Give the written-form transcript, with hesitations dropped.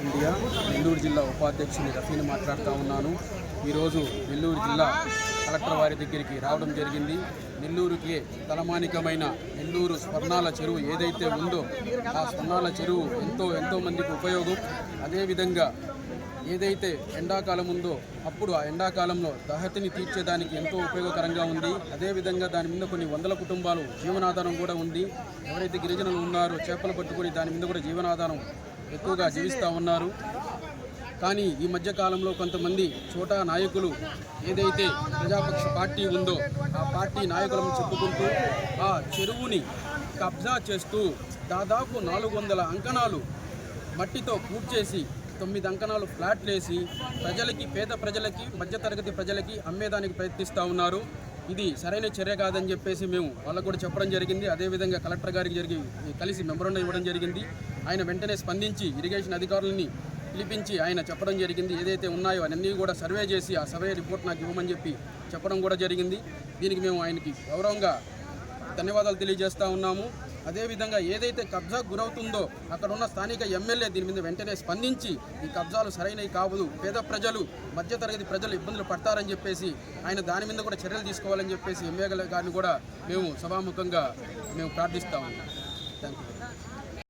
India Nellore జిల్లా ఉపాధ్యక్షుని రఫీని మాట్లాడుతూ ఉన్నాను. ఈరోజు నెల్లూరు జిల్లా కలెక్టర్ వారి దగ్గరికి రావడం జరిగింది. నెల్లూరుకి తలమానికమైన నెల్లూరు స్వర్ణాల చెరువు ఏదైతే ఉందో ఆ స్వర్ణాల చెరువు ఎంతో మందికి ఉపయోగం. అదేవిధంగా ఏదైతే ఎండాకాలం ఉందో అప్పుడు ఆ ఎండాకాలంలో దహతిని తీర్చేదానికి ఎంతో ఉపయోగకరంగా ఉంది. అదేవిధంగా దాని మీద కొన్ని వందల కుటుంబాలు జీవనాధారం కూడా ఉంది. ఎవరైతే గిరిజనులు ఉన్నారో చేపలు పట్టుకొని దాని మీద కూడా జీవనాధారం ఎక్కువగా జీవిస్తూ ఉన్నారు. కానీ ఈ మధ్యకాలంలో కొంతమంది చోటా నాయకులు ఏదైతే ప్రజాపక్ష పార్టీ ఉందో ఆ పార్టీ నాయకులను చెప్పుకుంటూ ఆ చెరువుని కబ్జా చేస్తూ దాదాపు 400 అంకణాలు మట్టితో పూడ్చేసి 9 అంకణాలు ఫ్లాట్లు వేసి ప్రజలకి, పేద ప్రజలకి, మధ్యతరగతి ప్రజలకి అమ్మేదానికి ప్రయత్నిస్తూ ఉన్నారు. ఇది సరైన చర్య కాదని చెప్పేసి మేము వాళ్ళకు కూడా చెప్పడం జరిగింది. అదేవిధంగా కలెక్టర్ గారికి కలిసి మెమోరాండం ఇవ్వడం జరిగింది. ఆయన వెంటనే స్పందించి ఇరిగేషన్ అధికారులని పిలిపించి ఆయన చెప్పడం జరిగింది. ఏదైతే ఉన్నాయో అన్నీ కూడా సర్వే చేసి ఆ సర్వే రిపోర్ట్ నాకు ఇవ్వమని చెప్పి చెప్పడం కూడా జరిగింది. దీనికి మేము ఆయనకి గౌరవంగా ధన్యవాదాలు తెలియజేస్తూ ఉన్నాము. అదేవిధంగా ఏదైతే కబ్జా గురవుతుందో అక్కడ ఉన్న స్థానిక ఎమ్మెల్యే దీని మీద వెంటనే స్పందించి ఈ కబ్జాలు సరైనవి కావు, పేద ప్రజలు, మధ్యతరగతి ప్రజలు ఇబ్బందులు పడతారని చెప్పేసి ఆయన దాని మీద కూడా చర్యలు తీసుకోవాలని చెప్పేసి ఎమ్మెల్యే గారిని కూడా మేము సభాముఖంగా ప్రార్థిస్తా ఉన్నాం. Thank you.